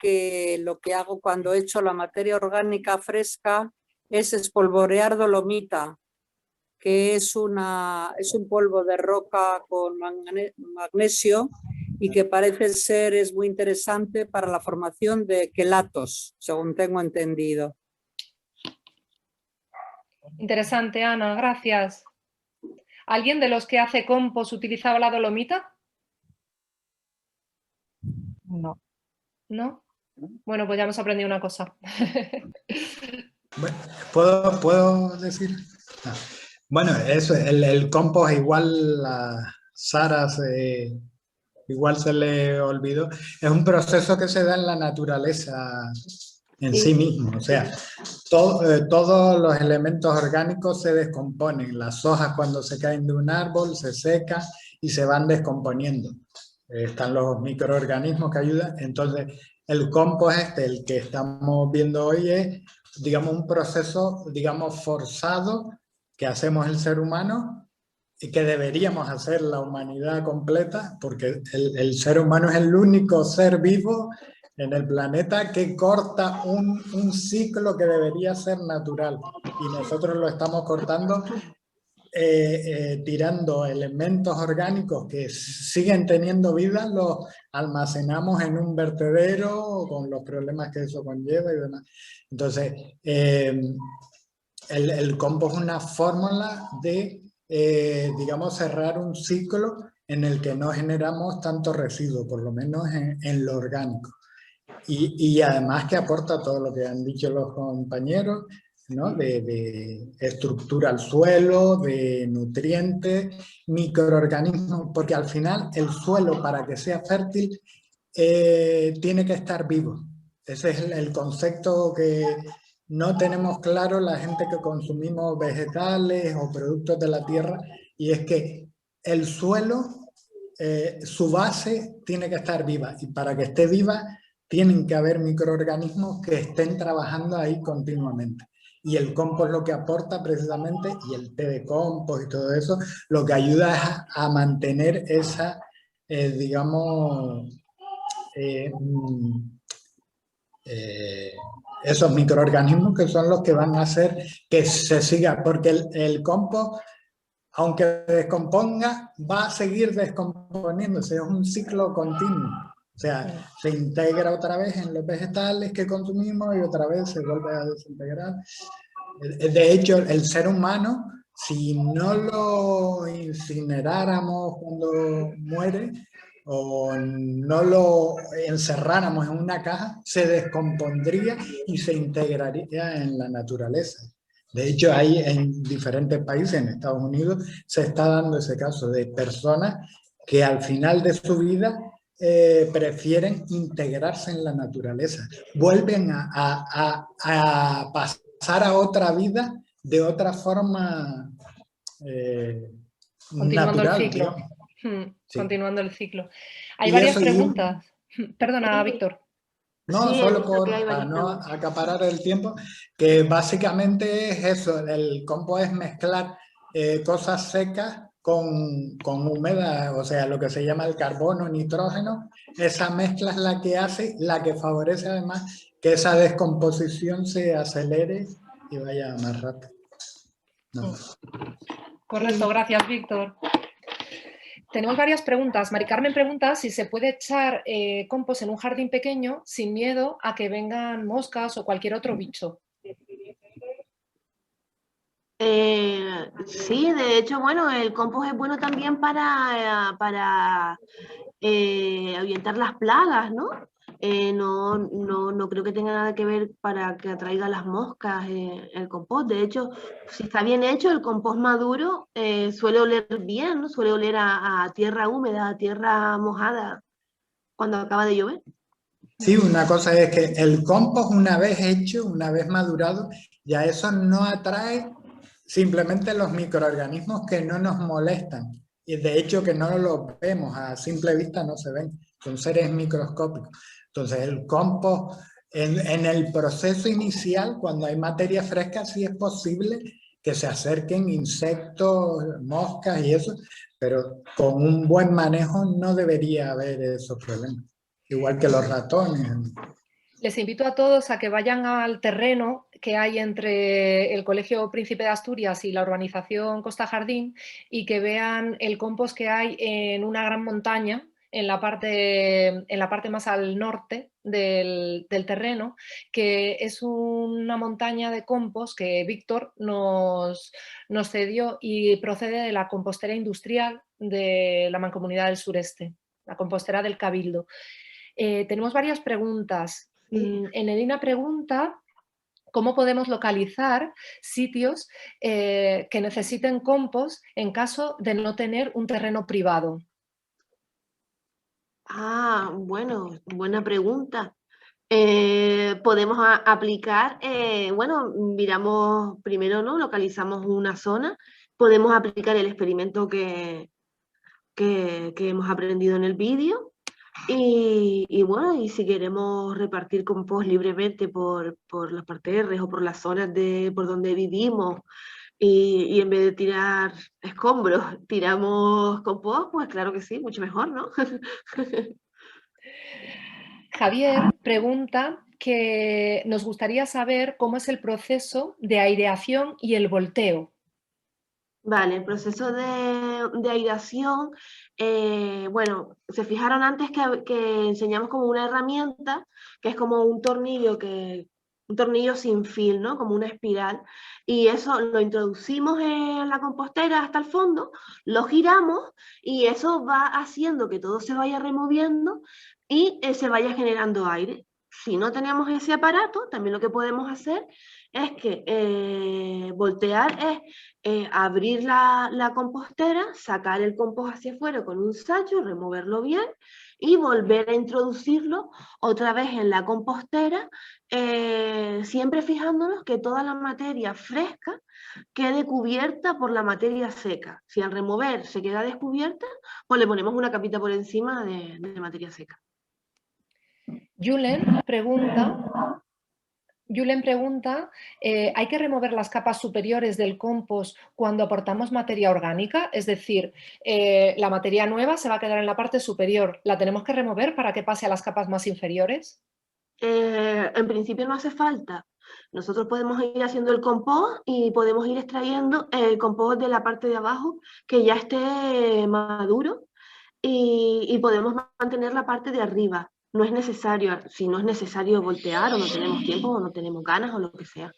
que lo que hago cuando echo la materia orgánica fresca es espolvorear dolomita, que es un polvo de roca con magnesio y que parece ser es muy interesante para la formación de quelatos, según tengo entendido. Interesante, Ana, gracias. ¿Alguien de los que hace compost utilizaba la dolomita? No. ¿No? Bueno, pues ya hemos aprendido una cosa. Bueno, ¿puedo decir? Ah. Bueno, eso, el compost igual a Sara igual se le olvidó. Es un proceso que se da en la naturaleza en sí mismo. O sea, todos los elementos orgánicos se descomponen. Las hojas cuando se caen de un árbol se secan y se van descomponiendo. Están los microorganismos que ayudan. Entonces, el compost el que estamos viendo hoy es, digamos, un proceso, digamos, forzado que hacemos el ser humano y que deberíamos hacer la humanidad completa, porque el ser humano es el único ser vivo en el planeta que corta un ciclo que debería ser natural. Y nosotros lo estamos cortando tirando elementos orgánicos que siguen teniendo vida, los almacenamos en un vertedero con los problemas que eso conlleva y demás. Entonces, el compost es una fórmula de, digamos, cerrar un ciclo en el que no generamos tanto residuo, por lo menos en lo orgánico. Y además que aporta todo lo que han dicho los compañeros, ¿no? De estructura al suelo, de nutrientes, microorganismos, porque al final el suelo, para que sea fértil, tiene que estar vivo. Ese es el concepto que no tenemos claro la gente que consumimos vegetales o productos de la tierra, y es que el suelo, su base tiene que estar viva, y para que esté viva tienen que haber microorganismos que estén trabajando ahí continuamente. Y el compost lo que aporta precisamente, y el té de compost y todo eso, lo que ayuda es a mantener esa, digamos, esos microorganismos que son los que van a hacer que se siga, porque el compost, aunque descomponga, va a seguir descomponiéndose, es un ciclo continuo. O sea, se integra otra vez en los vegetales que consumimos y otra vez se vuelve a desintegrar. De hecho, el ser humano, si no lo incineráramos cuando muere o no lo encerráramos en una caja, se descompondría y se integraría en la naturaleza. De hecho, hay en diferentes países, en Estados Unidos, se está dando ese caso de personas que al final de su vida prefieren integrarse en la naturaleza, vuelven a pasar a otra vida de otra forma continuando natural, el ciclo. Sí. Continuando el ciclo. Hay varias preguntas. Perdona, Víctor. No, Sí, solo hay para no preguntas. acaparar el tiempo, que básicamente es eso, el compost es mezclar cosas secas con humedad, o sea, lo que se llama el carbono, nitrógeno. Esa mezcla es la que hace, la que favorece además que esa descomposición se acelere y vaya más rápido. No. Correcto, gracias, Víctor. Tenemos varias preguntas. Mari Carmen pregunta si se puede echar compost en un jardín pequeño sin miedo a que vengan moscas o cualquier otro bicho. Sí, de hecho, bueno, el compost es bueno también para ahuyentar las plagas, ¿no? No creo que tenga nada que ver para que atraiga las moscas el compost. De hecho, si está bien hecho, el compost maduro suele oler bien, ¿no? Suele oler a tierra húmeda, a tierra mojada cuando acaba de llover. Sí, una cosa es que el compost, una vez hecho, una vez madurado, ya eso no atrae simplemente los microorganismos que no nos molestan. Y de hecho que no los vemos, a simple vista no se ven, son seres microscópicos. Entonces el compost, en el proceso inicial, cuando hay materia fresca, sí es posible que se acerquen insectos, moscas y eso, pero con un buen manejo no debería haber esos problemas. Igual que los ratones. Les invito a todos a que vayan al terreno que hay entre el Colegio Príncipe de Asturias y la urbanización Costa Jardín y que vean el compost que hay en una gran montaña en la parte más al norte del terreno, que es una montaña de compost que Víctor nos cedió y procede de la compostera industrial de la Mancomunidad del Sureste, la compostera del Cabildo. Tenemos varias preguntas. Enedina pregunta cómo podemos localizar sitios que necesiten compost en caso de no tener un terreno privado. Ah, bueno, buena pregunta. Podemos aplicar, bueno, miramos primero, ¿no? Localizamos una zona, podemos aplicar el experimento que hemos aprendido en el vídeo y bueno, y si queremos repartir compost libremente por los parterres o por las zonas por donde vivimos y en vez de tirar escombros, tiramos compost, pues claro que sí, mucho mejor, ¿no? Javier pregunta que nos gustaría saber cómo es el proceso de aireación y el volteo. Vale, el proceso de aireación, bueno, se fijaron antes que enseñamos como una herramienta, que es como un tornillo sin fil, ¿no? Como una espiral, y eso lo introducimos en la compostera hasta el fondo, lo giramos y eso va haciendo que todo se vaya removiendo y se vaya generando aire. Si no tenemos ese aparato, también lo que podemos hacer es que voltear es abrir la compostera, sacar el compost hacia afuera con un sacho, removerlo bien y volver a introducirlo otra vez en la compostera, siempre fijándonos que toda la materia fresca quede cubierta por la materia seca. Si al remover se queda descubierta, pues le ponemos una capita por encima de materia seca. Julen pregunta, ¿hay que remover las capas superiores del compost cuando aportamos materia orgánica? Es decir, la materia nueva se va a quedar en la parte superior. ¿La tenemos que remover para que pase a las capas más inferiores? En principio no hace falta. Nosotros podemos ir haciendo el compost y podemos ir extrayendo el compost de la parte de abajo que ya esté maduro y podemos mantener la parte de arriba. No es necesario, si no es necesario voltear o no tenemos tiempo o no tenemos ganas o lo que sea.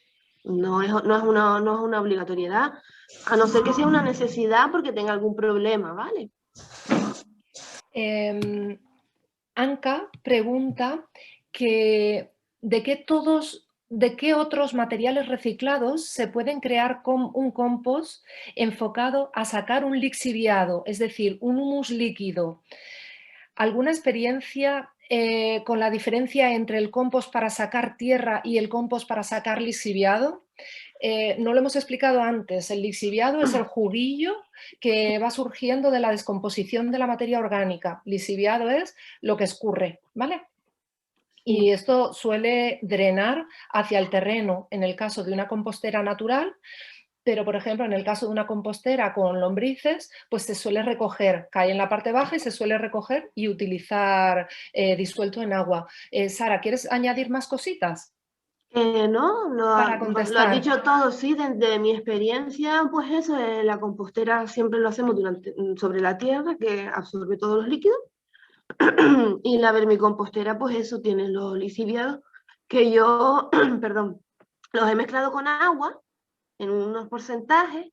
No es una obligatoriedad, a no ser que sea una necesidad porque tenga algún problema, ¿vale? Anka pregunta que ¿de qué otros materiales reciclados se pueden crear un compost enfocado a sacar un lixiviado, es decir, un humus líquido? ¿Alguna experiencia con la diferencia entre el compost para sacar tierra y el compost para sacar lixiviado? No lo hemos explicado antes, el lixiviado es el juguillo que va surgiendo de la descomposición de la materia orgánica. Lixiviado es lo que escurre, ¿vale? Y esto suele drenar hacia el terreno en el caso de una compostera natural, pero por ejemplo en el caso de una compostera con lombrices, pues se suele recoger, cae en la parte baja y se suele recoger y utilizar disuelto en agua. Sara, ¿quieres añadir más cositas? No, lo has Contestar. dicho todo, sí, desde mi experiencia, pues eso, la compostera siempre lo hacemos sobre la tierra, que absorbe todos los líquidos, y la vermicompostera, pues eso, tiene los lixiviados, que yo, perdón, los he mezclado con agua, en unos porcentajes,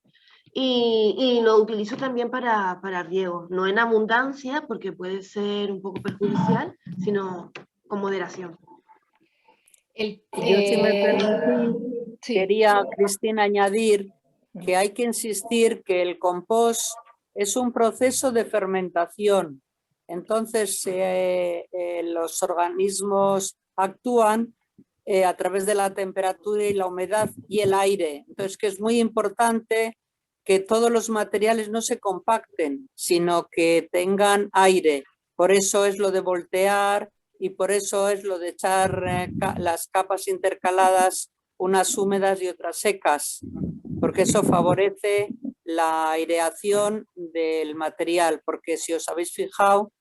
y lo utilizo también para riego, no en abundancia, porque puede ser un poco perjudicial, sino con moderación. Yo, si me permitís, sí. quería, Cristina, añadir que hay que insistir que el compost es un proceso de fermentación. Entonces, los organismos actúan a través de la temperatura y la humedad y el aire. Entonces, que es muy importante que todos los materiales no se compacten, sino que tengan aire. Por eso es lo de voltear y por eso es lo de echar las capas intercaladas, unas húmedas y otras secas, porque eso favorece la aireación del material, porque si os habéis fijado,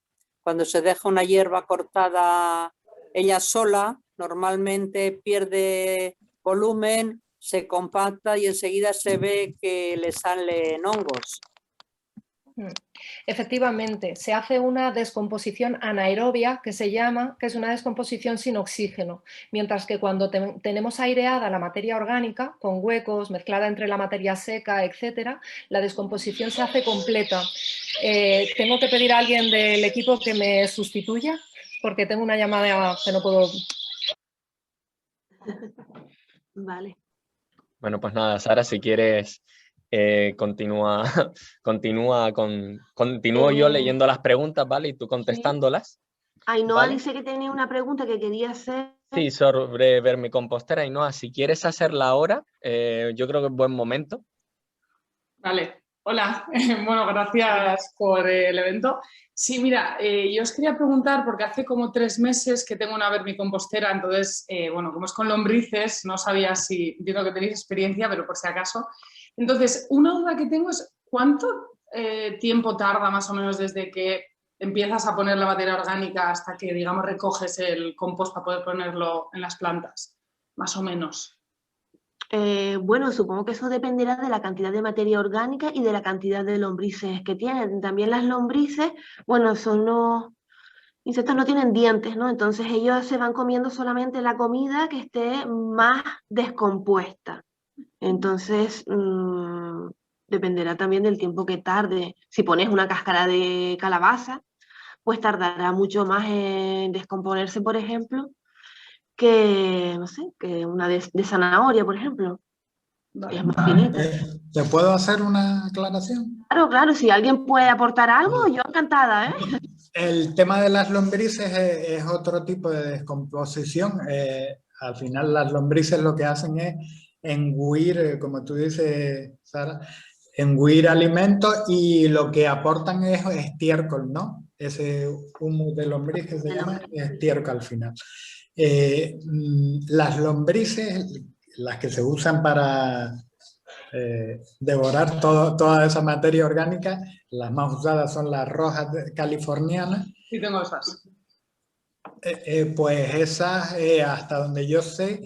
cuando se deja una hierba cortada ella sola, normalmente pierde volumen, se compacta y enseguida se ve que le salen hongos. Efectivamente, se hace una descomposición anaerobia, que se llama, que es una descomposición sin oxígeno, mientras que cuando tenemos aireada la materia orgánica, con huecos, mezclada entre la materia seca, etcétera, la descomposición se hace completa. Tengo que pedir a alguien del equipo que me sustituya, porque tengo una llamada que no puedo... Vale. Bueno, pues nada, Sara, si quieres, continúo yo leyendo las preguntas, ¿vale? Y tú contestándolas. Ainhoa ¿vale? dice que tenía una pregunta que quería hacer. Sí, sobre vermicompostera. Ainhoa, si quieres hacerla ahora, yo creo que es buen momento. Vale, hola. Bueno, gracias por el evento. Sí, mira, yo os quería preguntar, porque hace como 3 meses que tengo una vermicompostera, entonces, bueno, como es con lombrices, no sabía si, entiendo que tenéis experiencia, pero por si acaso. Entonces, una duda que tengo es, ¿cuánto tiempo tarda más o menos desde que empiezas a poner la materia orgánica hasta que, digamos, recoges el compost para poder ponerlo en las plantas? Más o menos. Bueno, supongo que eso dependerá de la cantidad de materia orgánica y de la cantidad de lombrices que tienen. También las lombrices, bueno, son los insectos, no tienen dientes, ¿no? Entonces ellos se van comiendo solamente la comida que esté más descompuesta. Entonces, dependerá también del tiempo que tarde. Si pones una cáscara de calabaza, pues tardará mucho más en descomponerse, por ejemplo, que, no sé, que una de zanahoria, por ejemplo. Vale. Es más finita. ¿Te puedo hacer una aclaración? Claro, claro, si alguien puede aportar algo, yo encantada, ¿eh? El tema de las lombrices es otro tipo de descomposición. Al final las lombrices lo que hacen es engullir, como tú dices, Sara, engullir alimentos y lo que aportan es estiércol, ¿no? Ese humo de lombriz que se llama estiércol al final. Las lombrices, las que se usan para devorar toda esa materia orgánica, las más usadas son las rojas californianas. Sí, tengo esas. Pues esas, hasta donde yo sé,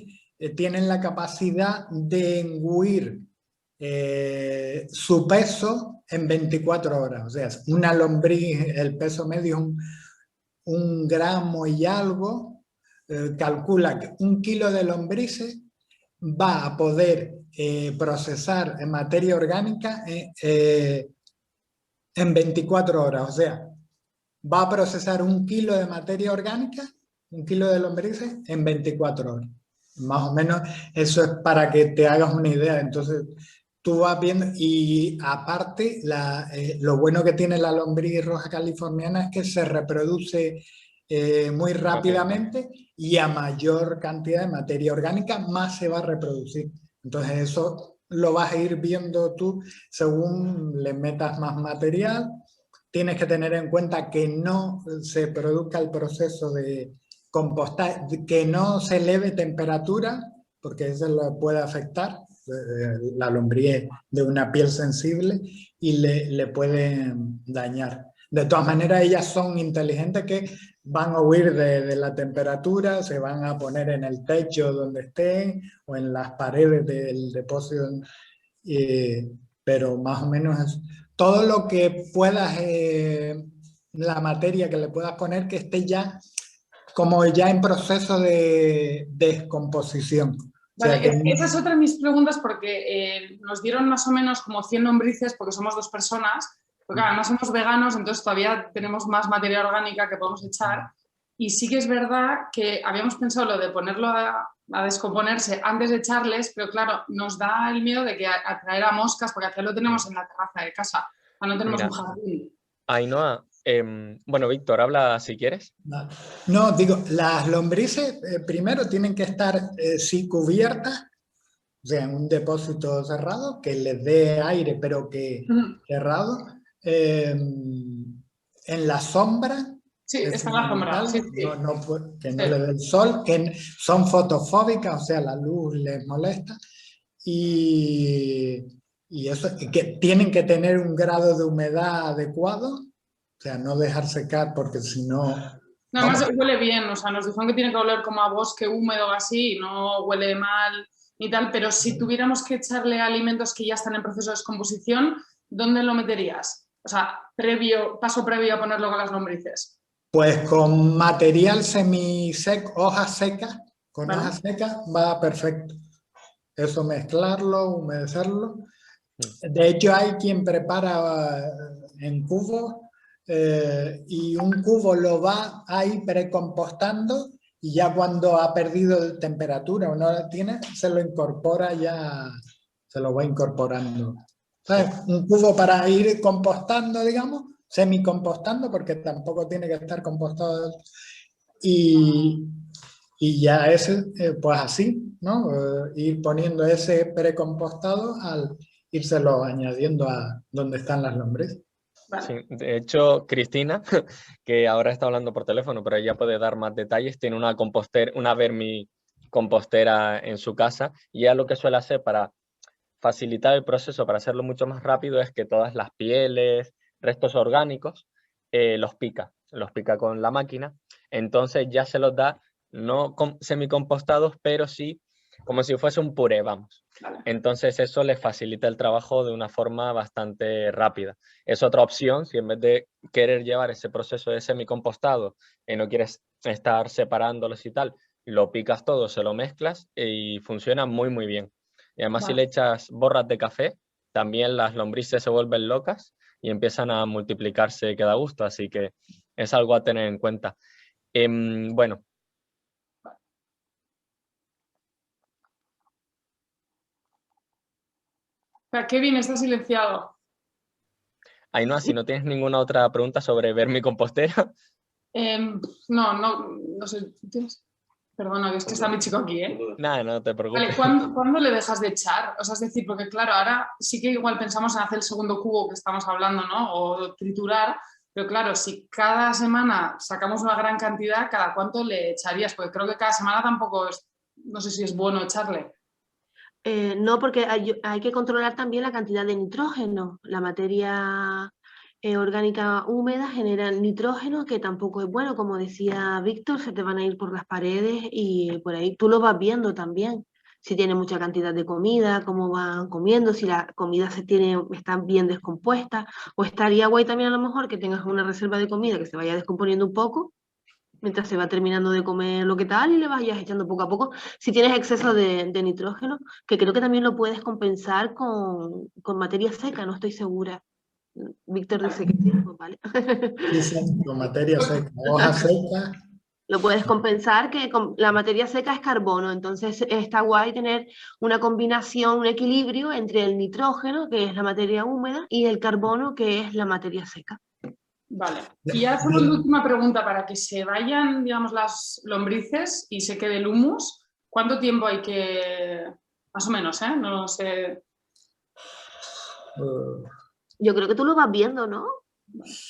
tienen la capacidad de engullir su peso en 24 horas. O sea, una lombriz, el peso medio es un gramo y algo. Calcula que 1 kilo de lombrices va a poder procesar en materia orgánica en 24 horas. O sea, va a procesar 1 kilo de materia orgánica, 1 kilo de lombrices en 24 horas. Más o menos eso es para que te hagas una idea. Entonces tú vas viendo, y aparte lo bueno que tiene la lombriz roja californiana es que se reproduce muy rápidamente y a mayor cantidad de materia orgánica más se va a reproducir. Entonces eso lo vas a ir viendo tú según le metas más material. Tienes que tener en cuenta que no se produzca el proceso de compostar, que no se eleve temperatura, porque eso lo puede afectar. La lombriz de una piel sensible y le puede dañar. De todas maneras, ellas son inteligentes que van a huir de la temperatura, se van a poner en el techo donde estén o en las paredes del depósito, pero más o menos todo lo que puedas, la materia que le puedas poner que esté ya como ya en proceso de descomposición. Vale, o sea que... esa es otra de mis preguntas, porque nos dieron más o menos como 100 lombrices porque somos 2 personas, porque además somos veganos, entonces todavía tenemos más materia orgánica que podemos echar, y sí que es verdad que habíamos pensado lo de ponerlo a descomponerse antes de echarles, pero claro, nos da el miedo de que atraer a moscas, porque aquí lo tenemos en la terraza de casa, no tenemos un jardín. Ainhoa, bueno, Víctor, habla si quieres. No, digo, las lombrices primero tienen que estar sí cubiertas, o sea, en un depósito cerrado, que les dé aire, pero que cerrado, en la sombra. Sí, está en la sombra. Sí, sí. Que no le dé el sol, que son fotofóbicas, o sea, la luz les molesta, y eso, que tienen que tener un grado de humedad adecuado, o sea, no dejar secar porque si no No, además huele bien, o sea, nos dijeron que tiene que oler como a bosque húmedo o así, no huele mal ni tal, pero si tuviéramos que echarle alimentos que ya están en proceso de descomposición, ¿dónde lo meterías? O sea, paso previo a ponerlo con las lombrices. Pues con material semiseco, hojas secas, con ¿Vale? hojas secas va perfecto. Eso mezclarlo, humedecerlo. De hecho hay quien prepara en cubos y un cubo lo va ahí precompostando y ya cuando ha perdido temperatura o no la tiene, se lo incorpora ya, se lo va incorporando. ¿Sabes? Un cubo para ir compostando, digamos, semicompostando, porque tampoco tiene que estar compostado. Y ya es pues así, ¿no? Ir poniendo ese precompostado al írselo añadiendo a donde están las lombrices. Vale. Sí, de hecho, Cristina, que ahora está hablando por teléfono, pero ella puede dar más detalles, tiene una vermicompostera en su casa y ella lo que suele hacer para facilitar el proceso, para hacerlo mucho más rápido, es que todas las pieles, restos orgánicos, los pica con la máquina, entonces ya se los da no semicompostados, pero sí como si fuese un puré, vamos. Vale. Entonces eso les facilita el trabajo de una forma bastante rápida. Es otra opción, si en vez de querer llevar ese proceso de semicompostado y no quieres estar separándolos y tal, lo picas todo, se lo mezclas y funciona muy, muy bien. Y además si le echas borras de café, también las lombrices se vuelven locas y empiezan a multiplicarse que da gusto, así que es algo a tener en cuenta. Bueno. Kevin, está silenciado. Ainhoa, si no tienes ninguna otra pregunta sobre vermicompostera. No sé. ¿Tienes? Perdona, que es que está mi chico aquí, ¿eh? Nada, no te preocupes. Vale, ¿cuándo le dejas de echar? O sea, es decir, porque claro, ahora sí que igual pensamos en hacer el segundo cubo que estamos hablando, ¿no? O triturar, pero claro, si cada semana sacamos una gran cantidad, ¿cada cuánto le echarías? Porque creo que cada semana tampoco es, no sé si es bueno echarle. No, porque hay que controlar también la cantidad de nitrógeno. La materia orgánica húmeda genera nitrógeno, que tampoco es bueno, como decía Víctor, se te van a ir por las paredes y por ahí tú lo vas viendo también. Si tiene mucha cantidad de comida, cómo van comiendo, si la comida está bien descompuesta, o estaría guay también a lo mejor que tengas una reserva de comida que se vaya descomponiendo un poco, mientras se va terminando de comer lo que tal y le vayas echando poco a poco. Si tienes exceso de nitrógeno, que creo que también lo puedes compensar con materia seca, no estoy segura. Víctor dice que sí, pues vale. Sí, con materia seca, hoja seca. Lo puedes compensar, que la materia seca es carbono, entonces está guay tener una combinación, un equilibrio entre el nitrógeno, que es la materia húmeda, y el carbono, que es la materia seca. Vale. Y ya solo una última pregunta, para que se vayan, digamos, las lombrices y se quede el humus, ¿cuánto tiempo hay que, más o menos, no sé? Yo creo que tú lo vas viendo, ¿no?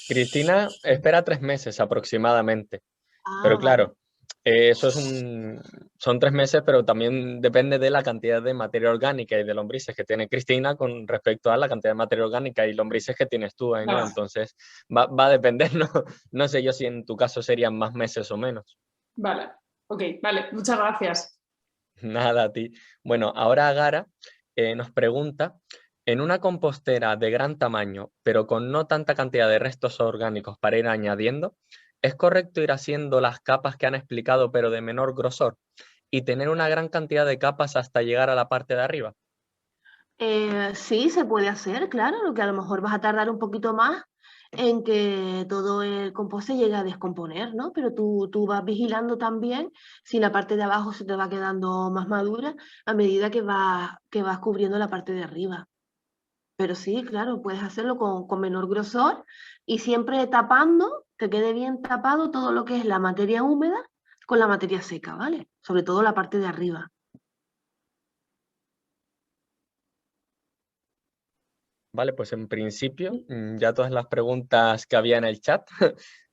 Cristina espera 3 meses aproximadamente. Ah, pero claro, vale. son 3 meses, pero también depende de la cantidad de materia orgánica y de lombrices que tiene Cristina con respecto a la cantidad de materia orgánica y lombrices que tienes tú, ¿no? Claro. Entonces va a depender, no sé yo si en tu caso serían más meses o menos. Vale, ok, vale, muchas gracias. Nada, a ti. Bueno, ahora Agara nos pregunta, en una compostera de gran tamaño, pero con no tanta cantidad de restos orgánicos para ir añadiendo, ¿es correcto ir haciendo las capas que han explicado, pero de menor grosor, y tener una gran cantidad de capas hasta llegar a la parte de arriba? Sí, se puede hacer, claro, lo que a lo mejor vas a tardar un poquito más en que todo el compost se llegue a descomponer, ¿no? Pero tú vas vigilando también si la parte de abajo se te va quedando más madura a medida que vas cubriendo la parte de arriba. Pero sí, claro, puedes hacerlo con menor grosor y siempre tapando, que quede bien tapado todo lo que es la materia húmeda con la materia seca, ¿vale? Sobre todo la parte de arriba. Vale, pues en principio ya todas las preguntas que había en el chat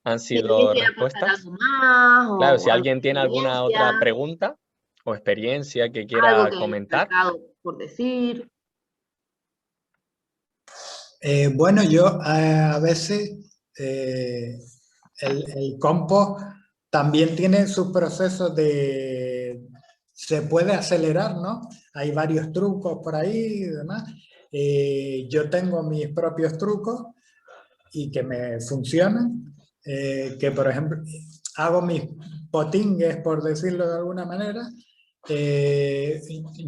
han Si alguien sido quiere aportar respuestas. algo más Claro, o si alguna alguien tiene alguna otra experiencia, pregunta o experiencia que algo quiera que haya comentar. faltado por decir. Bueno, yo a veces el compost también tiene sus procesos de... Se puede acelerar, ¿no? Hay varios trucos por ahí y demás. Yo tengo mis propios trucos y que me funcionan. Que, por ejemplo, hago mis potingues, por decirlo de alguna manera.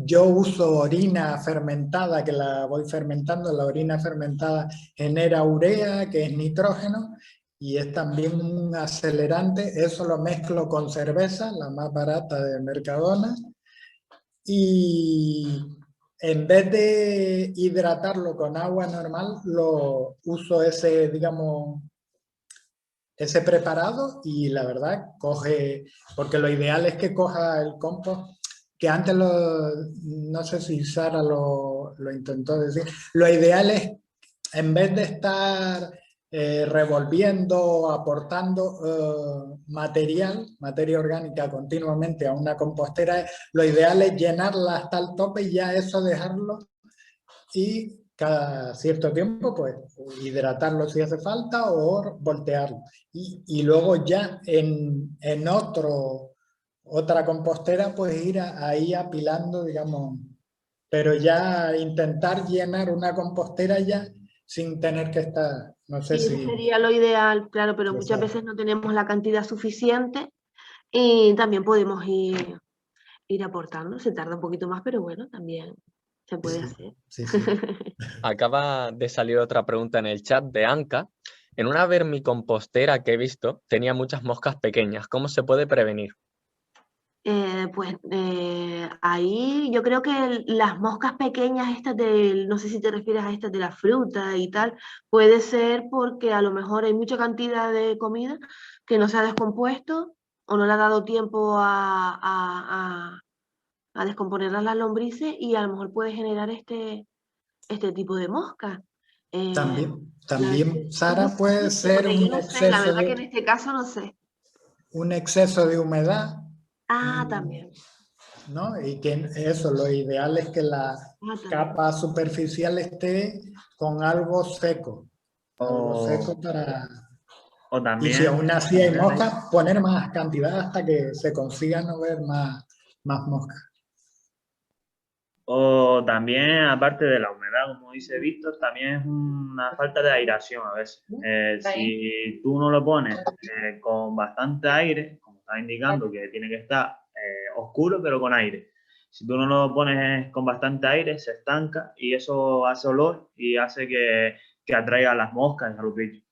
Yo uso orina fermentada, que la voy fermentando. La orina fermentada genera urea, que es nitrógeno, y es también un acelerante. Eso lo mezclo con cerveza, la más barata de Mercadona, y en vez de hidratarlo con agua normal, lo uso ese, digamos, ese preparado, y la verdad coge, porque lo ideal es que coja el compost, que antes no sé si Sara lo intentó decir, lo ideal es, en vez de estar revolviendo, aportando materia orgánica continuamente a una compostera, lo ideal es llenarla hasta el tope y ya eso dejarlo, y cada cierto tiempo pues hidratarlo si hace falta o voltearlo. Y luego ya en otra compostera pues ir ahí apilando, digamos, pero ya intentar llenar una compostera ya sin tener que estar, no sé Sí, eso si... sería lo ideal, claro, pero muchas Exacto. veces no tenemos la cantidad suficiente y también podemos ir aportando. Se tarda un poquito más, pero bueno, también se puede hacer. Sí, sí. Acaba de salir otra pregunta en el chat de Anka. En una vermicompostera que he visto, tenía muchas moscas pequeñas. ¿Cómo se puede prevenir? Ahí yo creo que las moscas pequeñas, estas no sé si te refieres a estas de la fruta y tal, puede ser porque a lo mejor hay mucha cantidad de comida que no se ha descompuesto o no le ha dado tiempo a descomponer las lombrices y a lo mejor puede generar este tipo de moscas. La verdad También, que Sara, puede no sé, ser porque yo no sé, la verdad que en este caso no sé. un exceso de humedad, Ah, también. ¿no? Y que eso, lo ideal es que la Ah, también. capa superficial esté con algo seco. Algo O, seco para... o Y también, si aún así hay también moscas, poner más cantidad hasta que se consiga no ver más moscas. o también, aparte de la humedad, como dice Víctor, también es una falta de aireación a veces. Si tú no lo pones con bastante aire, como está indicando que tiene que estar oscuro pero con aire. Si tú no lo pones con bastante aire, se estanca y eso hace olor y hace que atraiga a las moscas y a los bichos.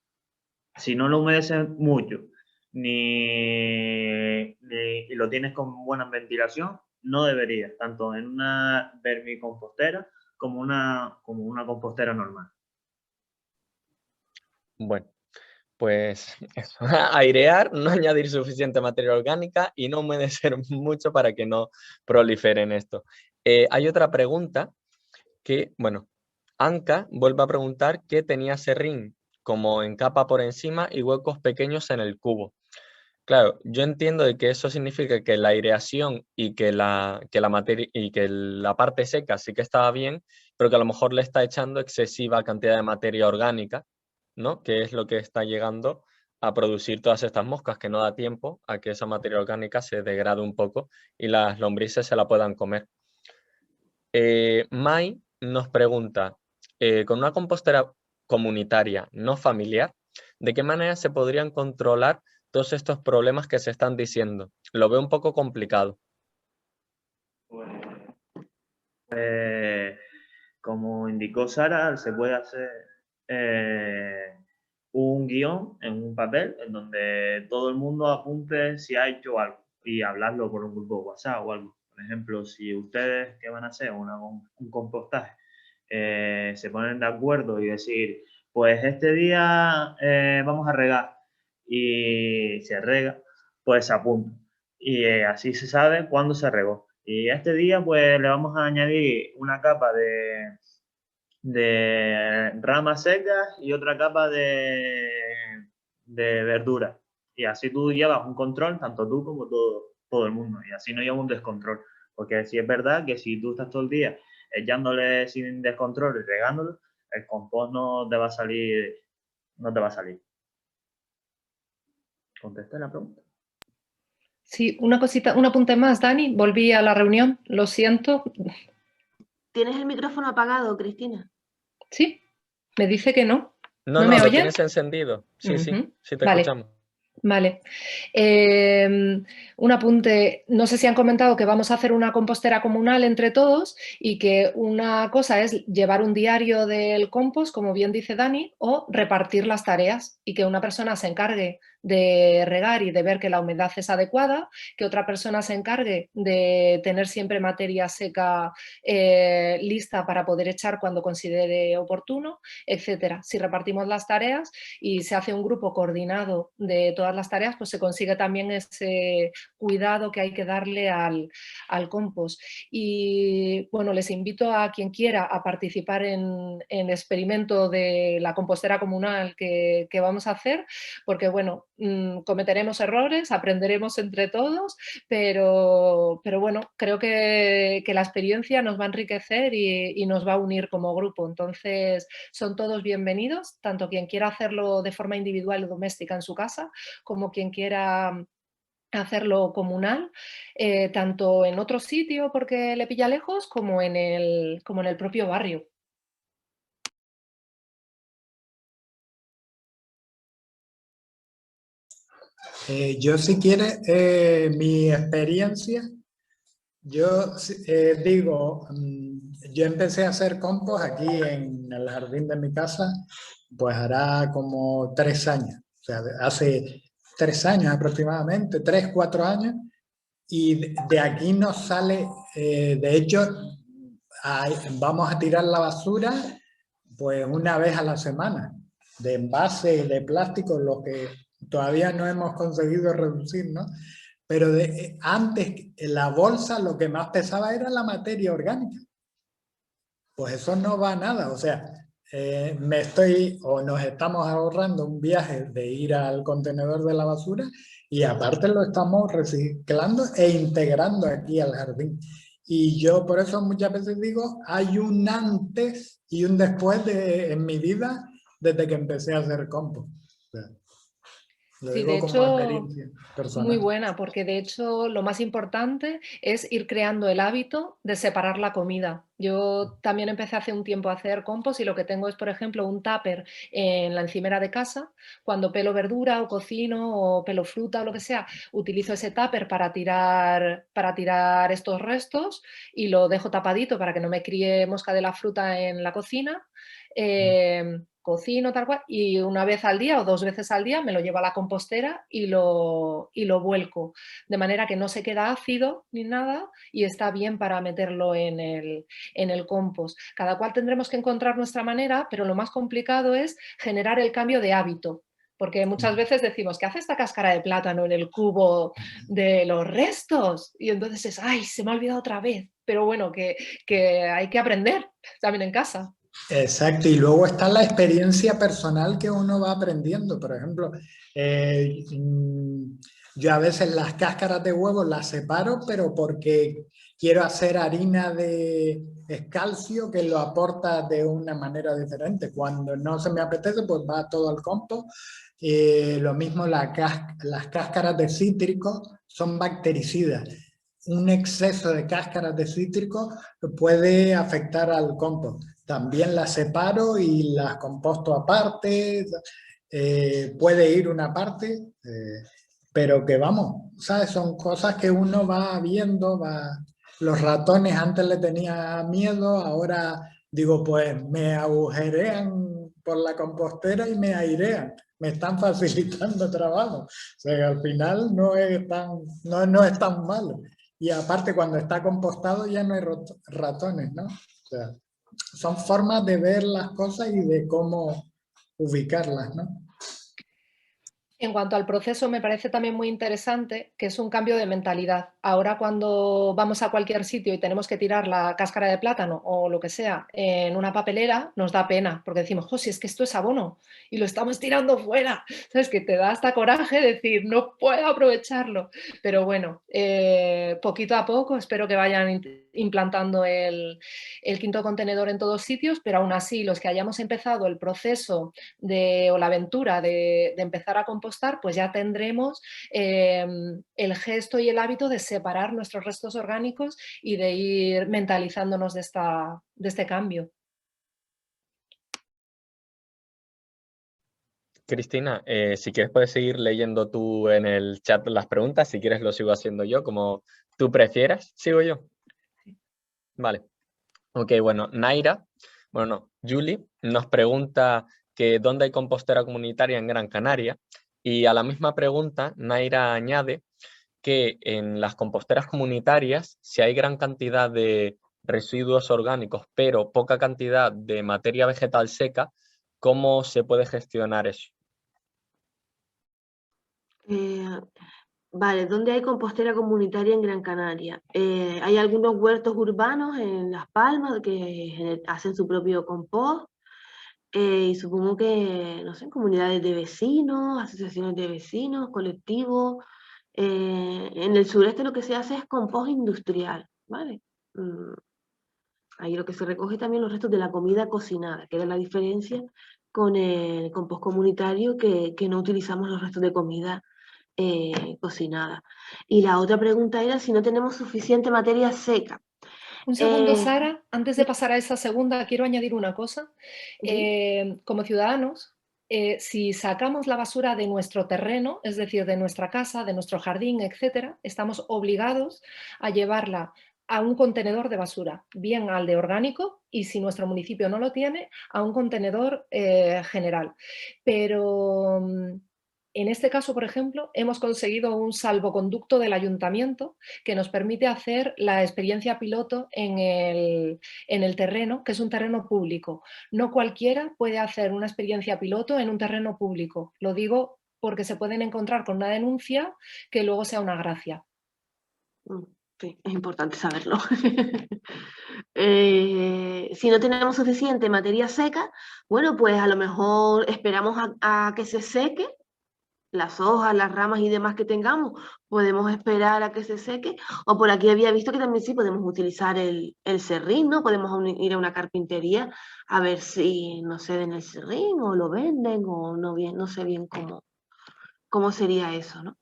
Si no lo humedeces mucho y lo tienes con buena ventilación, no deberías, tanto en una vermicompostera como una compostera normal. Bueno, pues eso. Airear, no añadir suficiente materia orgánica y no humedecer mucho para que no proliferen esto. Hay otra pregunta que, bueno, Anka vuelve a preguntar qué tenía serrín, como en capa por encima y huecos pequeños en el cubo. Claro, yo entiendo de que eso significa que la aireación y que la materia y que la parte seca sí que estaba bien, pero que a lo mejor le está echando excesiva cantidad de materia orgánica, ¿no? Que es lo que está llegando a producir todas estas moscas, que no da tiempo a que esa materia orgánica se degrade un poco y las lombrices se la puedan comer. Mai nos pregunta, con una compostera comunitaria no familiar, ¿de qué manera se podrían controlar todos estos problemas que se están diciendo? Lo veo un poco complicado. Como indicó Sara, se puede hacer un guión en un papel en donde todo el mundo apunte si ha hecho algo y hablarlo por un grupo de WhatsApp o algo. Por ejemplo, si ustedes que van a hacer un compostaje se ponen de acuerdo y decir, pues este día vamos a regar y se rega, pues se apunta. Y así se sabe cuándo se regó. Y este día pues le vamos a añadir una capa de ramas secas y otra capa de verdura. Y así tú llevas un control, tanto tú como todo el mundo. Y así no lleva un descontrol. Porque sí es verdad que si tú estás todo el día echándole sin descontrol y regándolo, el compost no te va a salir, no te va a salir. ¿Contesté la pregunta? Sí, una cosita, un apunte más, Dani. Volví a la reunión, lo siento. ¿Tienes el micrófono apagado, Cristina? Sí, me dice que no. No, ¿No no, me lo oyen? tienes encendido. Sí, sí, Ujú. sí te Vale. escuchamos. Vale. Un apunte, no sé si han comentado que vamos a hacer una compostera comunal entre todos y que una cosa es llevar un diario del compost, como bien dice Dani, o repartir las tareas y que una persona se encargue de regar y de ver que la humedad es adecuada, que otra persona se encargue de tener siempre materia seca lista para poder echar cuando considere oportuno, etcétera. Si repartimos las tareas y se hace un grupo coordinado de todas las tareas, pues se consigue también ese cuidado que hay que darle al compost. Y bueno, les invito a quien quiera a participar en el experimento de la compostera comunal que vamos a hacer, porque bueno, cometeremos errores, aprenderemos entre todos, pero bueno, creo que la experiencia nos va a enriquecer y nos va a unir como grupo. Entonces, son todos bienvenidos, tanto quien quiera hacerlo de forma individual o doméstica en su casa, como quien quiera hacerlo comunal, tanto en otro sitio porque le pilla lejos, como en el propio barrio. Yo si quieres, mi experiencia, yo digo, yo empecé a hacer compost aquí en el jardín de mi casa, pues hará como 3 años, o sea, hace 3 años aproximadamente, 3, 4 años, y de aquí nos sale, de hecho, vamos a tirar la basura pues una vez a la semana, de envase, de plástico, lo que todavía no hemos conseguido reducir, ¿no? Pero antes, en la bolsa lo que más pesaba era la materia orgánica. Pues eso no va a nada, o sea, nos estamos ahorrando un viaje de ir al contenedor de la basura y aparte lo estamos reciclando e integrando aquí al jardín. Y yo por eso muchas veces digo, hay un antes y un después en mi vida desde que empecé a hacer compost. O sea, lo Sí, de digo como hecho, experiencia muy personal. buena, porque de hecho lo más importante es ir creando el hábito de separar la comida. Yo también empecé hace un tiempo a hacer compost y lo que tengo es, por ejemplo, un tupper en la encimera de casa. Cuando pelo verdura o cocino o pelo fruta o lo que sea, utilizo ese tupper para tirar estos restos y lo dejo tapadito para que no me críe mosca de la fruta en la cocina. Cocino tal cual y una vez al día o 2 veces al día me lo llevo a la compostera y lo vuelco, de manera que no se queda ácido ni nada y está bien para meterlo en el compost. Cada cual tendremos que encontrar nuestra manera, pero lo más complicado es generar el cambio de hábito. Porque muchas veces decimos, ¿qué hace esta cáscara de plátano en el cubo de los restos? Y entonces es, ¡ay, se me ha olvidado otra vez! Pero bueno, que hay que aprender también en casa. Exacto, y luego está la experiencia personal que uno va aprendiendo. Por ejemplo, yo a veces las cáscaras de huevo las separo, pero porque quiero hacer harina de escalcio que lo aporta de una manera diferente. Cuando no se me apetece, pues va todo al compost. Lo mismo las cáscaras de cítricos son bactericidas. Un exceso de cáscaras de cítricos puede afectar al compost. También las separo y las composto aparte, puede ir una parte, pero que vamos, ¿sabes? Son cosas que uno va viendo, los ratones antes le tenía miedo, ahora digo, pues me agujerean por la compostera y me airean, me están facilitando trabajo. O sea, que al final no es tan malo. Y aparte, cuando está compostado ya no hay ratones, ¿no? O sea, son formas de ver las cosas y de cómo ubicarlas, ¿no? En cuanto al proceso, me parece también muy interesante que es un cambio de mentalidad. Ahora cuando vamos a cualquier sitio y tenemos que tirar la cáscara de plátano o lo que sea en una papelera, nos da pena porque decimos, oh, si es que esto es abono y lo estamos tirando fuera. ¿Sabes? Que te da hasta coraje decir, no puedo aprovecharlo. Pero bueno, poquito a poco espero que vayan implantando el quinto contenedor en todos sitios, pero aún así los que hayamos empezado el proceso o la aventura de empezar a compostar, pues ya tendremos el gesto y el hábito de separar nuestros restos orgánicos y de ir mentalizándonos de este cambio. Cristina, si quieres puedes seguir leyendo tú en el chat las preguntas, si quieres lo sigo haciendo yo, como tú prefieras. ¿Sigo yo? Vale. Ok, bueno, Naira, Julie nos pregunta que dónde hay compostera comunitaria en Gran Canaria, y a la misma pregunta Naira añade que en las composteras comunitarias, si hay gran cantidad de residuos orgánicos, pero poca cantidad de materia vegetal seca, ¿cómo se puede gestionar eso? Vale, ¿dónde hay compostera comunitaria en Gran Canaria? Hay algunos huertos urbanos en Las Palmas que hacen su propio compost, y supongo que, no sé, comunidades de vecinos, asociaciones de vecinos, colectivos. En el sureste lo que se hace es compost industrial, ¿vale? Ahí lo que se recoge también los restos de la comida cocinada, que era la diferencia con el compost comunitario, que no utilizamos los restos de comida cocinada. Y la otra pregunta era si no tenemos suficiente materia seca. Un segundo, Sara, antes de pasar a esa segunda, quiero añadir una cosa. Como ciudadanos, si sacamos la basura de nuestro terreno, es decir, de nuestra casa, de nuestro jardín, etcétera, estamos obligados a llevarla a un contenedor de basura, bien al de orgánico, y si nuestro municipio no lo tiene, a un contenedor general. Pero en este caso, por ejemplo, hemos conseguido un salvoconducto del ayuntamiento que nos permite hacer la experiencia piloto en el terreno, que es un terreno público. No cualquiera puede hacer una experiencia piloto en un terreno público. Lo digo porque se pueden encontrar con una denuncia que luego sea una gracia. Sí, es importante saberlo. Si no tenemos suficiente materia seca, bueno, pues a lo mejor esperamos a que se seque las hojas, las ramas y demás que tengamos, podemos esperar a que se seque. O por aquí había visto que también sí podemos utilizar el serrín, ¿no? Podemos ir a una carpintería a ver si nos ceden el serrín o lo venden, o no sé bien cómo sería eso, ¿no?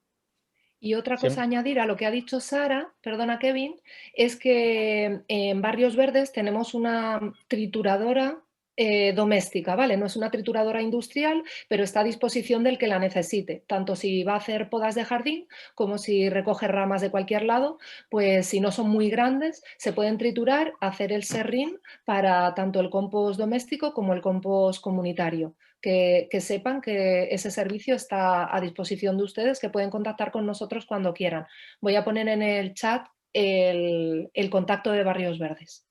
Y otra cosa a añadir a lo que ha dicho Sara, perdona Kevin, es que en Barrios Verdes tenemos una trituradora doméstica, ¿vale? No es una trituradora industrial, pero está a disposición del que la necesite, tanto si va a hacer podas de jardín como si recoge ramas de cualquier lado, pues si no son muy grandes, se pueden triturar, hacer el serrín para tanto el compost doméstico como el compost comunitario. Que sepan que ese servicio está a disposición de ustedes, que pueden contactar con nosotros cuando quieran. Voy a poner en el chat el contacto de Barrios Verdes.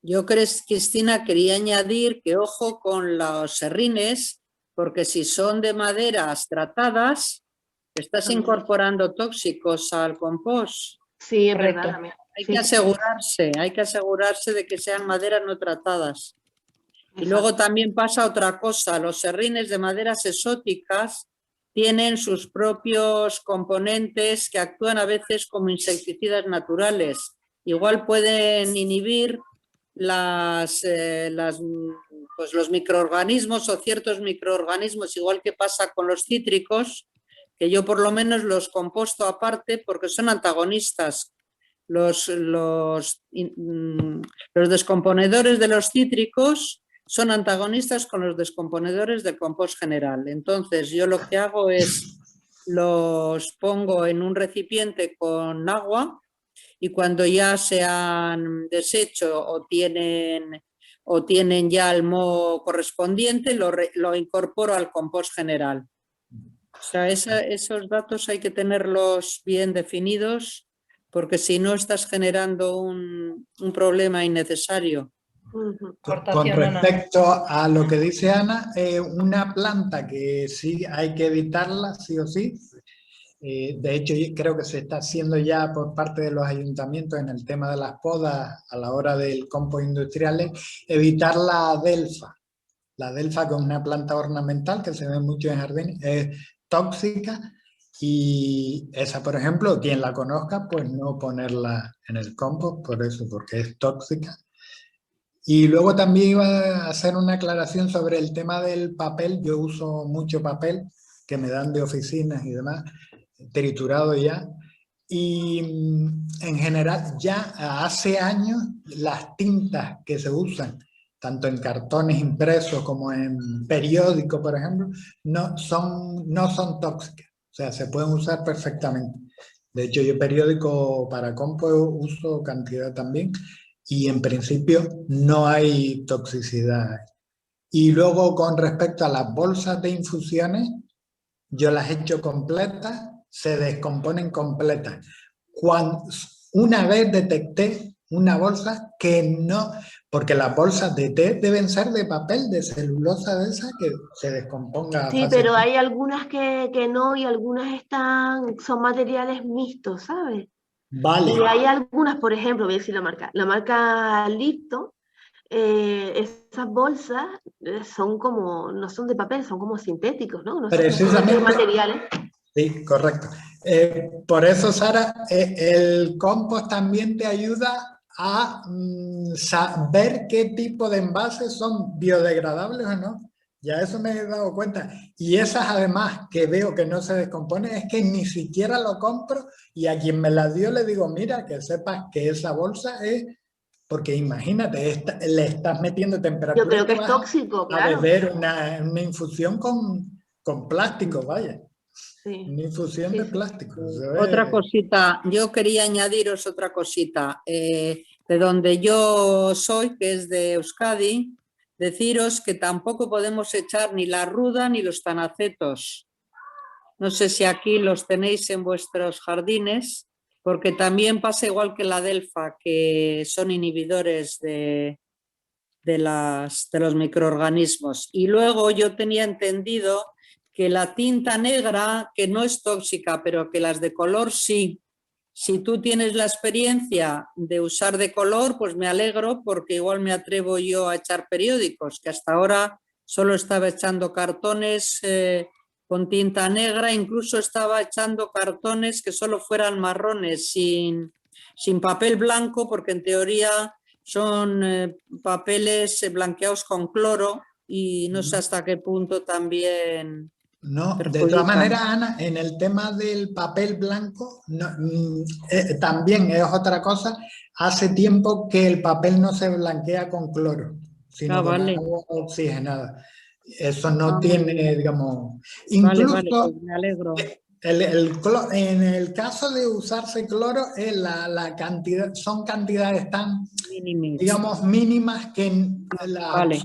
Yo, Cristina, quería añadir que ojo con los serrines, porque si son de maderas tratadas, estás incorporando tóxicos al compost. Sí, es verdad. Hay que asegurarse de que sean maderas no tratadas. Y luego también pasa otra cosa, los serrines de maderas exóticas tienen sus propios componentes que actúan a veces como insecticidas naturales. Igual pueden inhibir los microorganismos o ciertos microorganismos, igual que pasa con los cítricos, que yo por lo menos los composto aparte porque son antagonistas. Los descomponedores de los cítricos son antagonistas con los descomponedores del compost general. Entonces yo lo que hago es los pongo en un recipiente con agua y cuando ya se han deshecho o tienen ya el moho correspondiente, lo incorporo al compost general. O sea, esos datos hay que tenerlos bien definidos porque si no estás generando un problema innecesario. Con respecto a lo que dice Ana, una planta que sí hay que evitarla, sí o sí. De hecho, creo que se está haciendo ya por parte de los ayuntamientos en el tema de las podas a la hora del compost industrial, evitar la adelfa. La adelfa, que es una planta ornamental que se ve mucho en jardines, es tóxica Y esa, por ejemplo, quien la conozca, pues no ponerla en el compost, por eso, porque es tóxica. Y luego también iba a hacer una aclaración sobre el tema del papel. Yo uso mucho papel que me dan de oficinas y demás, triturado ya. Y en general, ya hace años, las tintas que se usan, tanto en cartones impresos como en periódicos, por ejemplo, no son tóxicas. O sea, se pueden usar perfectamente. De hecho, yo periódico para compost uso cantidad también y en principio no hay toxicidad. Y luego con respecto a las bolsas de infusiones, yo las he hecho completas, se descomponen completas. Una vez detecté una bolsa que no, porque las bolsas de té deben ser de papel, de celulosa de esa que se descomponga Sí, fácilmente. pero hay algunas que no y algunas son materiales mixtos, ¿sabes? Vale. Y hay algunas, por ejemplo, voy a decir la marca Lipton, esas bolsas son como, no son de papel, son como sintéticos, ¿no? No sé Precisamente, qué materiales. sí, correcto. Por eso, Sara, el compost también te ayuda a saber qué tipo de envases son biodegradables o no. Ya eso me he dado cuenta. Y esas además que veo que no se descomponen, es que ni siquiera lo compro y a quien me la dio le digo, mira, que sepas que esa bolsa es... Porque imagínate, le estás metiendo temperatura. Yo creo y que te es vas tóxico, a claro. beber una infusión con plástico, vaya. Sí. Una infusión de plástico. Otra cosita, yo quería añadiros otra cosita. De donde yo soy, que es de Euskadi, deciros que tampoco podemos echar ni la ruda ni los tanacetos. No sé si aquí los tenéis en vuestros jardines, porque también pasa igual que la delfa, que son inhibidores de los microorganismos. Y luego yo tenía entendido que la tinta negra, que no es tóxica, pero que las de color sí. Si tú tienes la experiencia de usar de color, pues me alegro porque igual me atrevo yo a echar periódicos, que hasta ahora solo estaba echando cartones con tinta negra, incluso estaba echando cartones que solo fueran marrones, sin papel blanco, porque en teoría son papeles blanqueados con cloro y no sé hasta qué punto también No, de perjudican. todas maneras, Ana, en el tema del papel blanco, también es otra cosa. Hace tiempo que el papel no se blanquea con cloro, sino con vale. agua oxigenada. Eso no tiene, digamos... Vale, Incluso pues me alegro. en el caso de usarse cloro, la cantidad, son cantidades tan, Minimis. digamos, mínimas que la Vale.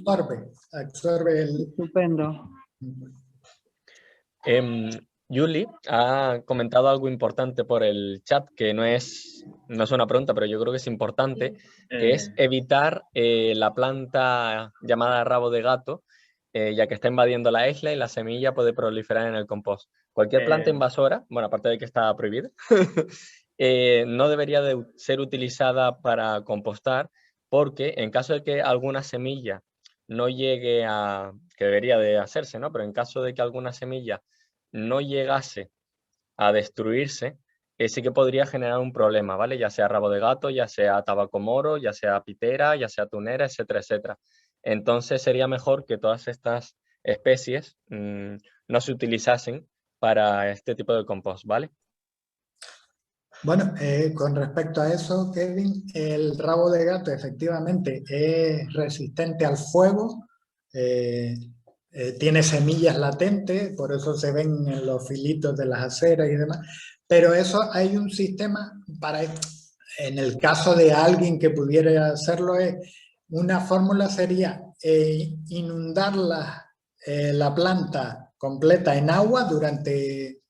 absorbe el... Estupendo. Yuli ha comentado algo importante por el chat, que no es una pregunta, pero yo creo que es importante, que es evitar la planta llamada rabo de gato, ya que está invadiendo la isla y la semilla puede proliferar en el compost. Cualquier planta invasora, bueno, aparte de que está prohibida, no debería de ser utilizada para compostar, porque en caso de que alguna semilla no llegue a, que debería de hacerse, ¿no? Pero en caso de que alguna semilla no llegase a destruirse, sí que podría generar un problema, ¿vale? Ya sea rabo de gato, ya sea tabaco moro, ya sea pitera, ya sea tunera, etcétera, etcétera. Entonces sería mejor que todas estas especies no se utilizasen para este tipo de compost, ¿vale? Bueno, con respecto a eso, Kevin, el rabo de gato efectivamente es resistente al fuego, tiene semillas latentes, por eso se ven en los filitos de las aceras y demás, pero eso hay un sistema para, en el caso de alguien que pudiera hacerlo, una fórmula sería inundar la planta completa en agua durante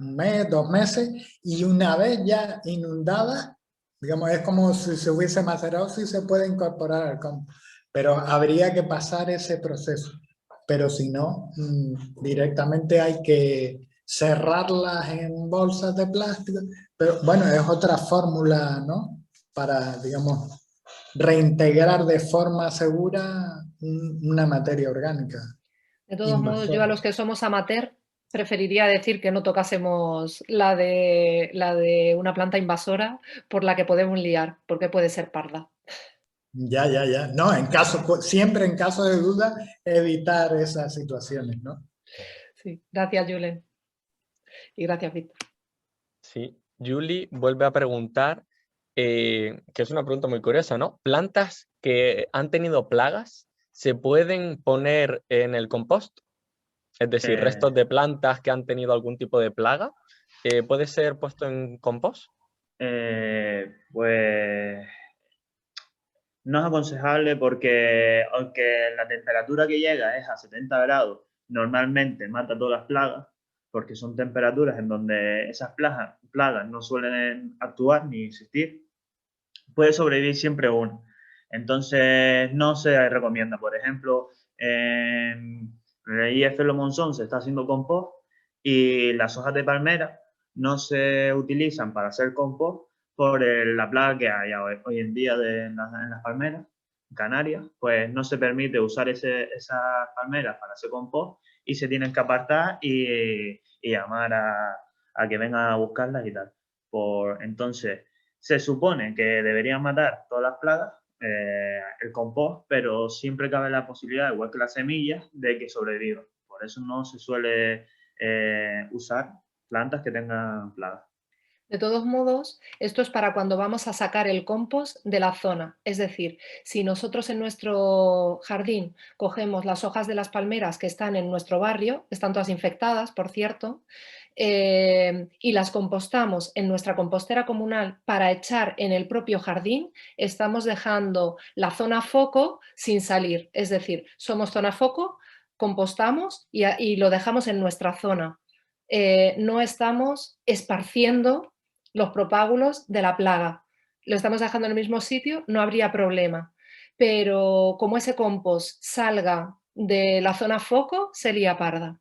un mes, 2 meses, y una vez ya inundada, digamos, es como si se hubiese macerado, si se puede incorporar al compost, pero habría que pasar ese proceso, pero si no, directamente hay que cerrarlas en bolsas de plástico, pero bueno, es otra fórmula, ¿no? Para, digamos, reintegrar de forma segura una materia orgánica. De todos modos, yo a los que somos amateur, Preferiría decir que no tocásemos la de una planta invasora por la que podemos liar, porque puede ser parda. Ya. No, siempre en caso de duda, evitar esas situaciones, ¿no? Sí, gracias, Julen. Y gracias, Víctor. Sí, Julie vuelve a preguntar, que es una pregunta muy curiosa, ¿no? ¿Plantas que han tenido plagas se pueden poner en el compost? Es decir, restos de plantas que han tenido algún tipo de plaga, ¿puede ser puesto en compost? Pues no es aconsejable porque aunque la temperatura que llega es a 70 grados, normalmente mata todas las plagas, porque son temperaturas en donde esas plagas no suelen actuar ni existir, puede sobrevivir siempre una. Entonces no se recomienda. Por ejemplo, en el IF Monzón se está haciendo compost y las hojas de palmera no se utilizan para hacer compost por la plaga que hay hoy en día en las palmeras en Canarias, pues no se permite usar esas palmeras para hacer compost y se tienen que apartar y llamar a que vengan a buscarlas y tal. Entonces, se supone que deberían matar todas las plagas, el compost, pero siempre cabe la posibilidad, igual que las semillas, de que sobrevivan. Por eso no se suele usar plantas que tengan plagas. De todos modos, esto es para cuando vamos a sacar el compost de la zona. Es decir, si nosotros en nuestro jardín cogemos las hojas de las palmeras que están en nuestro barrio, están todas infectadas, por cierto, y las compostamos en nuestra compostera comunal para echar en el propio jardín, estamos dejando la zona foco sin salir. Es decir, somos zona foco, compostamos y lo dejamos en nuestra zona. No estamos esparciendo los propágulos de la plaga. Lo estamos dejando en el mismo sitio, no habría problema. Pero como ese compost salga de la zona foco, sería parda.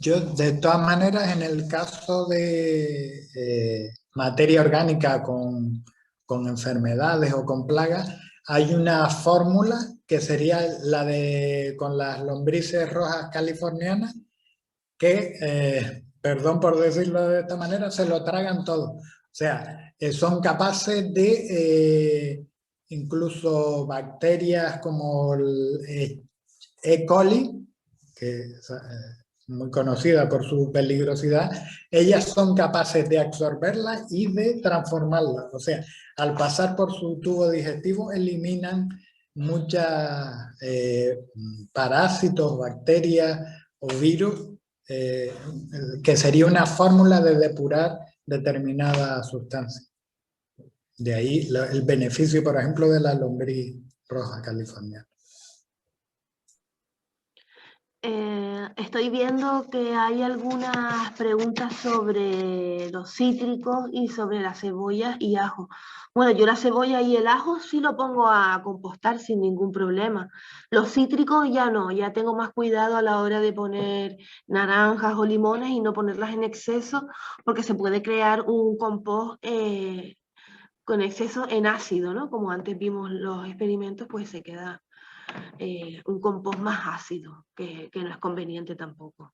Yo, de todas maneras, en el caso de materia orgánica con enfermedades o con plagas, hay una fórmula que sería la de con las lombrices rojas californianas, que, perdón por decirlo de esta manera, se lo tragan todo. O sea, son capaces de incluso bacterias como el E. coli, que es muy conocida por su peligrosidad, ellas son capaces de absorberla y de transformarla. O sea, al pasar por su tubo digestivo eliminan muchas parásitos, bacterias o virus, que sería una fórmula de depurar determinada sustancia. De ahí el beneficio, por ejemplo, de la lombriz roja californiana. Estoy viendo que hay algunas preguntas sobre los cítricos y sobre las cebollas y ajo. Bueno, yo la cebolla y el ajo sí lo pongo a compostar sin ningún problema. Los cítricos ya no, ya tengo más cuidado a la hora de poner naranjas o limones y no ponerlas en exceso, porque se puede crear un compost con exceso en ácido, ¿no? Como antes vimos los experimentos, pues se queda un compost más ácido, que no es conveniente tampoco.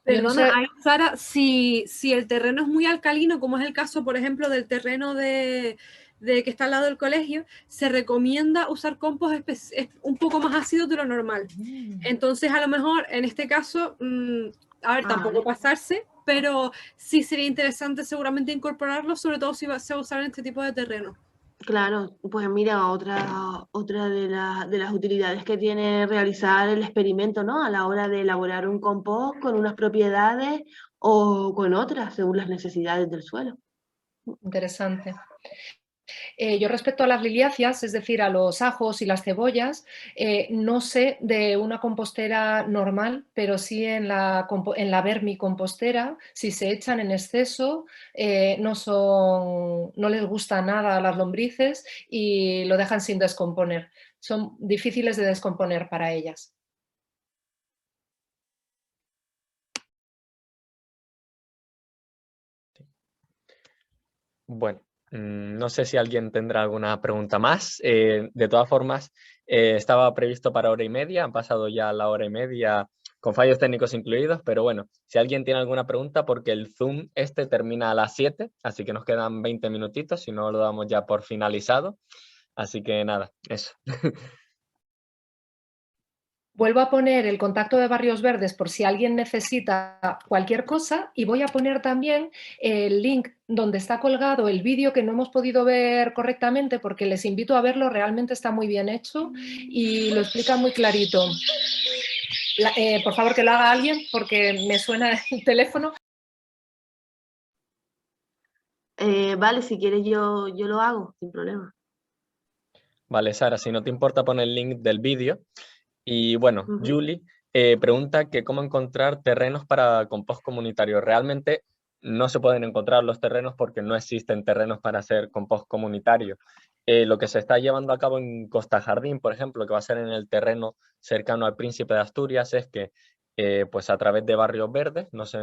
Yo no Perdona, sé. ahí, Sara, si el terreno es muy alcalino, como es el caso, por ejemplo, del terreno de que está al lado del colegio, se recomienda usar compost un poco más ácido de lo normal. Entonces, a lo mejor, en este caso, a ver, tampoco pasarse, pero sí sería interesante seguramente incorporarlo, sobre todo si se va a usar en este tipo de terreno. Claro, pues mira, otra de las utilidades que tiene realizar el experimento, ¿no? A la hora de elaborar un compost con unas propiedades o con otras, según las necesidades del suelo. Interesante. Yo respecto a las liliáceas, es decir, a los ajos y las cebollas, no sé de una compostera normal, pero sí en la vermicompostera, si se echan en exceso, no les gusta nada a las lombrices y lo dejan sin descomponer. Son difíciles de descomponer para ellas. Bueno, No sé si alguien tendrá alguna pregunta más. De todas formas, estaba previsto para 1h30, han pasado ya la 1h30 con fallos técnicos incluidos, pero bueno, si alguien tiene alguna pregunta, porque el Zoom termina a las 7, así que nos quedan 20 minutitos, si no lo damos ya por finalizado. Así que nada, eso. Vuelvo a poner el contacto de Barrios Verdes por si alguien necesita cualquier cosa y voy a poner también el link donde está colgado el vídeo que no hemos podido ver correctamente porque les invito a verlo, realmente está muy bien hecho y lo explica muy clarito. Por favor que lo haga alguien porque me suena el teléfono. Vale, si quieres yo lo hago, sin problema. Vale, Sara, si no te importa poner el link del vídeo. Y bueno, Julie pregunta que cómo encontrar terrenos para compost comunitario. Realmente no se pueden encontrar los terrenos porque no existen terrenos para hacer compost comunitario. Lo que se está llevando a cabo en Costa Jardín, por ejemplo, que va a ser en el terreno cercano al Príncipe de Asturias, es que pues a través de Barrios Verdes, no sé,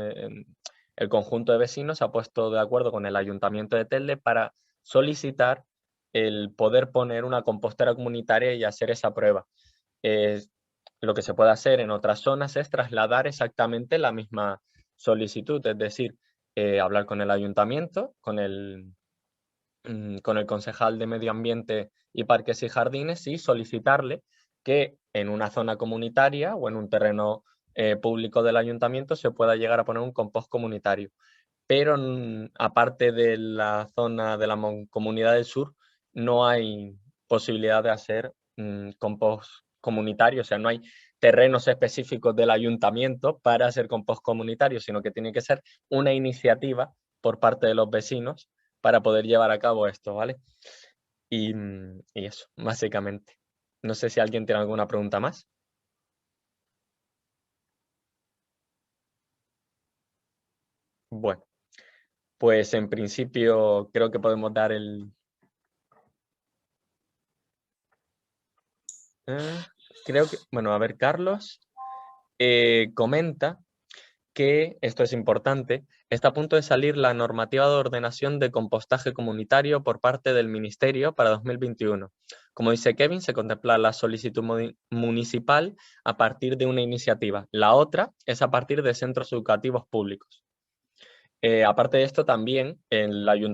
el conjunto de vecinos se ha puesto de acuerdo con el Ayuntamiento de Telde para solicitar el poder poner una compostera comunitaria y hacer esa prueba. Lo que se puede hacer en otras zonas es trasladar exactamente la misma solicitud, es decir, hablar con el ayuntamiento, con el concejal de Medio Ambiente y Parques y Jardines y solicitarle que en una zona comunitaria o en un terreno público del ayuntamiento se pueda llegar a poner un compost comunitario. Pero aparte de la zona de la Comunidad del Sur, no hay posibilidad de hacer compost comunitario, o sea, no hay terrenos específicos del ayuntamiento para hacer compost comunitario, sino que tiene que ser una iniciativa por parte de los vecinos para poder llevar a cabo esto, ¿vale? Y eso, básicamente. No sé si alguien tiene alguna pregunta más. Bueno, pues en principio creo que podemos dar el... creo que, bueno, a ver, Carlos comenta que, esto es importante, está a punto de salir la normativa de ordenación de compostaje comunitario por parte del Ministerio para 2021. Como dice Kevin, se contempla la solicitud municipal a partir de una iniciativa. La otra es a partir de centros educativos públicos. Aparte de esto, también el Ayuntamiento